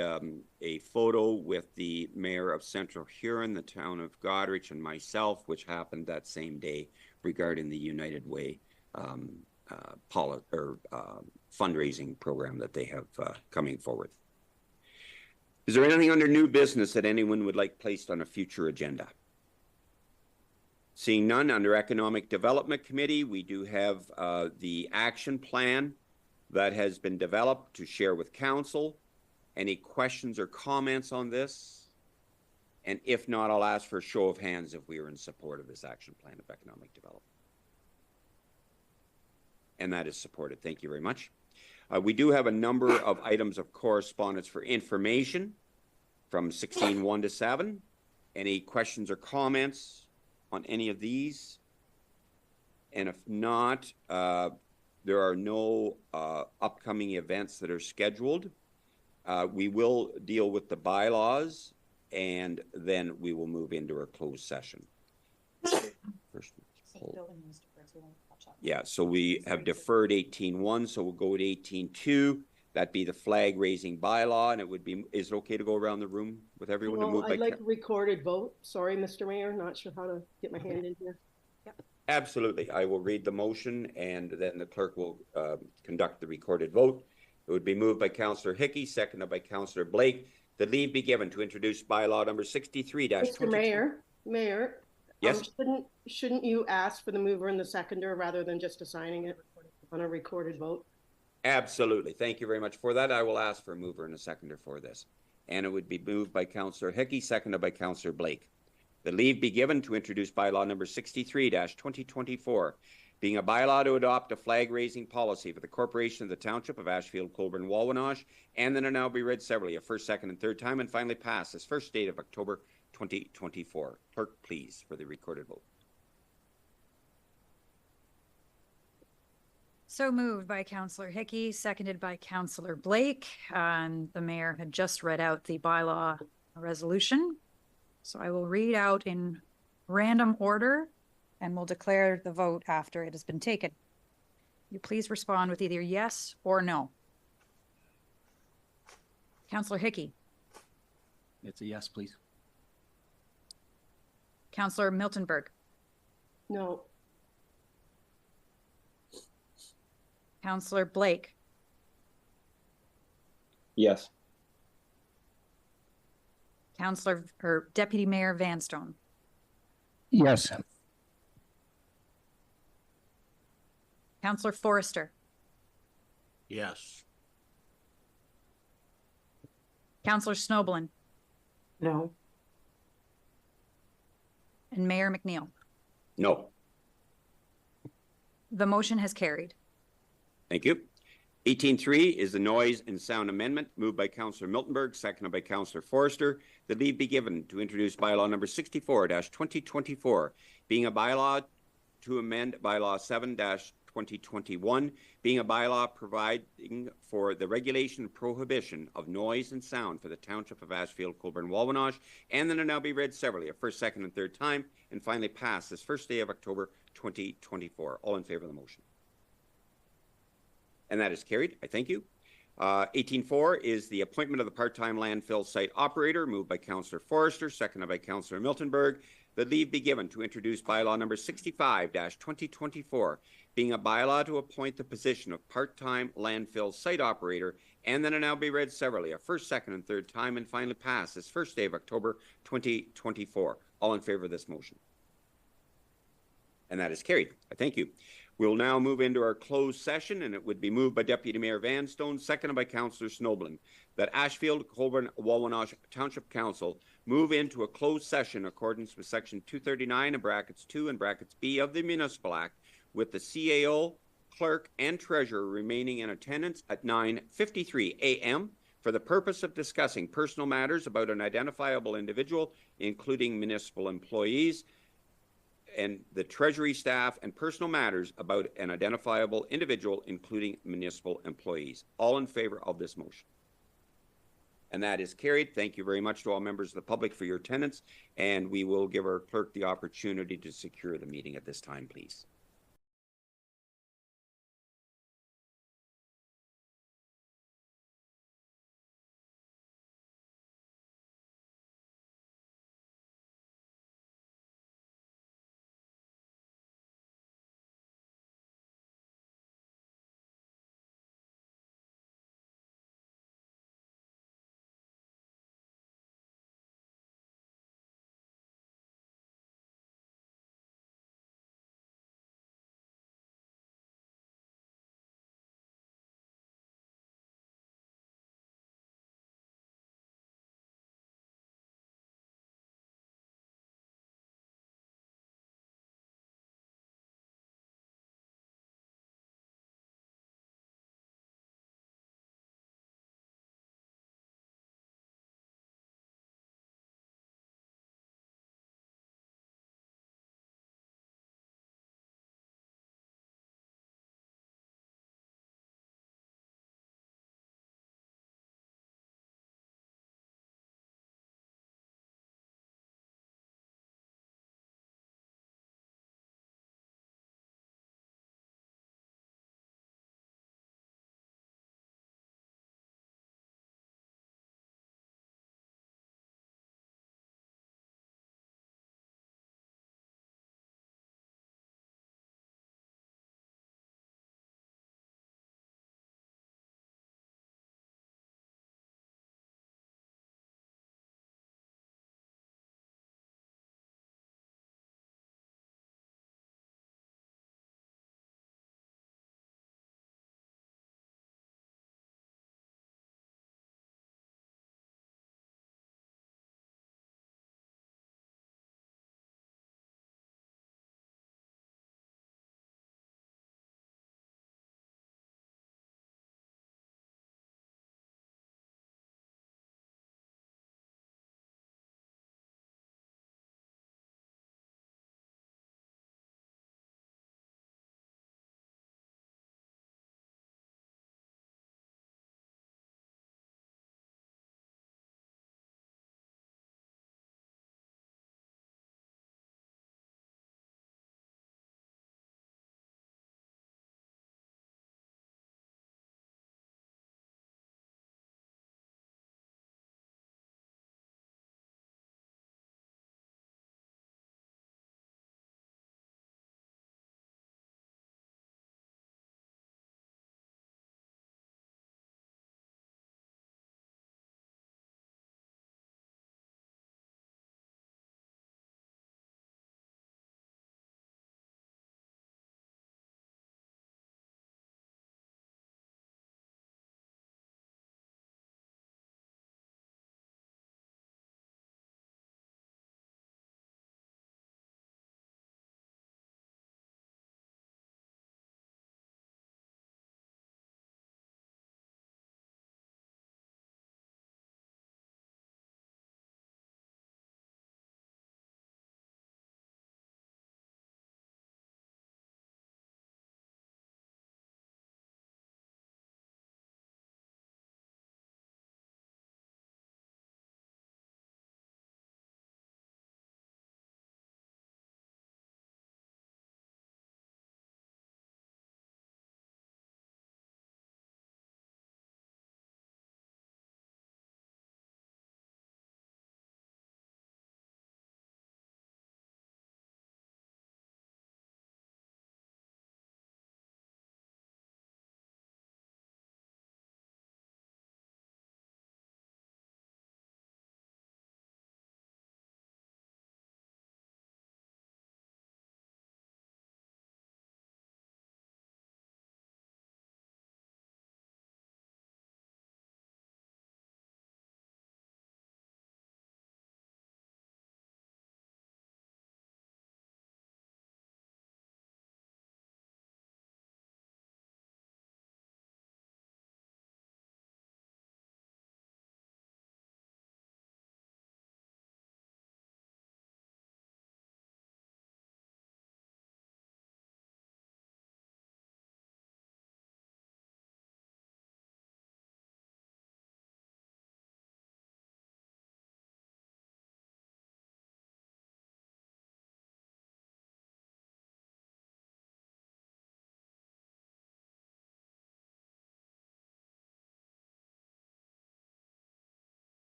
S1: a photo with the mayor of Central Huron, the town of Goderich, and myself, which happened that same day regarding the United Way fundraising program that they have coming forward. Is there anything under new business that anyone would like placed on a future agenda? Seeing none, under Economic Development Committee, we do have the action plan that has been developed to share with council. Any questions or comments on this? And if not, I'll ask for a show of hands if we are in support of this action plan of economic development. And that is supported. Thank you very much. We do have a number of items of correspondence for information from 16.1 to 7. Any questions or comments on any of these? And if not, there are no upcoming events that are scheduled. We will deal with the bylaws, and then we will move into our closed session. First, yeah, so we have deferred 18.1, so we'll go to 18.2. That'd be the flag raising bylaw, and it would be, is it okay to go around the room with everyone?
S9: Well, I'd like a recorded vote. Sorry, Mr. Mayor, not sure how to get my hand in here.
S1: Absolutely. I will read the motion, and then the clerk will conduct the recorded vote. It would be moved by Councillor Hickey, seconded by Councillor Blake, that leave be given to introduce bylaw number 63-20.
S9: Mr. Mayor.
S1: Yes.
S9: Shouldn't you ask for the mover and the seconder rather than just assigning it on a recorded vote?
S1: Absolutely. Thank you very much for that. I will ask for a mover and a seconder for this. And it would be moved by Councillor Hickey, seconded by Councillor Blake. The leave be given to introduce bylaw number 63-2024, being a bylaw to adopt a flag-raising policy for the corporation of the Township of Ashfield-Colborne-Wawanosh, and then it now be read severally a first, second, and third time, and finally pass this first date of October 2024. Clerk, please, for the recorded vote.
S12: So moved by Councillor Hickey, seconded by Councillor Blake. And the mayor had just read out the bylaw resolution. So I will read out in random order and we'll declare the vote after it has been taken. You please respond with either yes or no. Councillor Hickey.
S15: It's a yes, please.
S12: Councillor Miltenberg.
S9: No.
S12: Councillor Blake.
S8: Yes.
S12: Councillor or Deputy Mayor Vanstone.
S7: Yes.
S12: Councillor Forrester.
S13: Yes.
S12: Councillor Snowblin.
S14: No.
S12: And Mayor McNeil.
S1: No.
S12: The motion has carried.
S1: Thank you. 18.3 is the noise and sound amendment, moved by Councillor Miltenberg, seconded by Councillor Forrester. The leave be given to introduce bylaw number 64-2024, being a bylaw to amend bylaw 7-2021, being a bylaw providing for the regulation and prohibition of noise and sound for the Township of Ashfield-Colborne-Wawanosh, and then it now be read severally a first, second, and third time, and finally pass this first day of October 2024. All in favor of the motion? And that is carried. I thank you. 18.4 is the appointment of the part-time landfill site operator, moved by Councillor Forrester, seconded by Councillor Miltenberg. The leave be given to introduce bylaw number 65-2024, being a bylaw to appoint the position of part-time landfill site operator, and then it now be read severally a first, second, and third time, and finally pass this first day of October 2024. All in favor of this motion? And that is carried. I thank you. We'll now move into our closed session, and it would be moved by Deputy Mayor Vanstone, seconded by Councillor Snowblin, that Ashfield-Colborne-Wawanosh Township Council move into a closed session in accordance with Section 239 in brackets 2 and brackets B of the Municipal Act, with the CAO, clerk, and treasurer remaining in attendance at 9:53 a.m. for the purpose of discussing personal matters about an identifiable individual, including municipal employees, and the Treasury staff, and personal matters about an identifiable individual, including municipal employees. All in favor of this motion? And that is carried. Thank you very much to all members of the public for your attendance, and we will give our clerk the opportunity to secure the meeting at this time, please.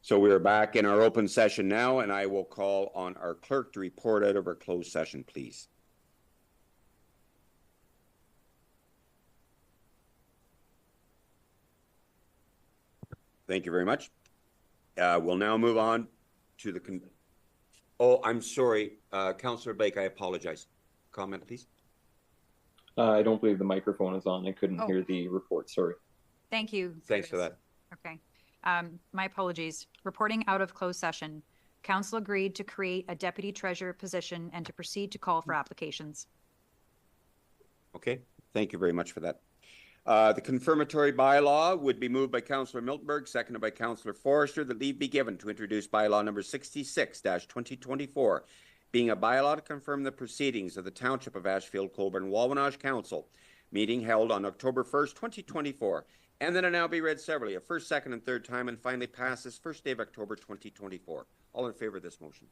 S1: So we are back in our open session now, and I will call on our clerk to report out of our closed session, please. Thank you very much. We'll now move on to the oh, I'm sorry, Councillor Blake, I apologize. Comment, please.
S8: I don't believe the microphone is on. I couldn't
S12: Oh.
S8: hear the report. Sorry.
S12: Thank you.
S1: Thanks for
S12: Curtis.
S1: that.
S12: Okay. My apologies. Reporting out of closed session. Council agreed to create a deputy treasurer position and to proceed to call for applications.
S1: Okay, thank you very much for that. The confirmatory bylaw would be moved by Councillor Miltenberg, seconded by Councillor Forrester, that leave be given to introduce bylaw number 66-2024, being a bylaw to confirm the proceedings of the Township of Ashfield-Colborne-Wawanosh Council meeting held on October 1st, 2024, and then it now be read severally, a first, second, and third time, and finally pass this first day of October 2024. All in favor of this motion?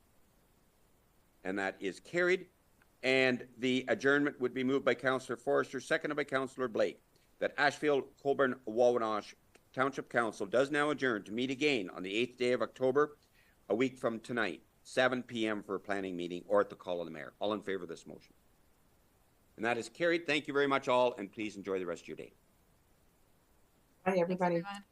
S1: And that is carried. And the adjournment would be moved by Councillor Forrester, seconded by Councillor Blake, that Ashfield-Colborne-Wawanosh Township Council does now adjourn to meet again on the 8th day of October, a week from tonight, 7 p.m. for a planning meeting or at the call of the mayor. All in favor of this motion? And that is carried. Thank you very much all, and please enjoy the rest of your day.
S14: Bye, everybody.
S12: Thanks, everyone.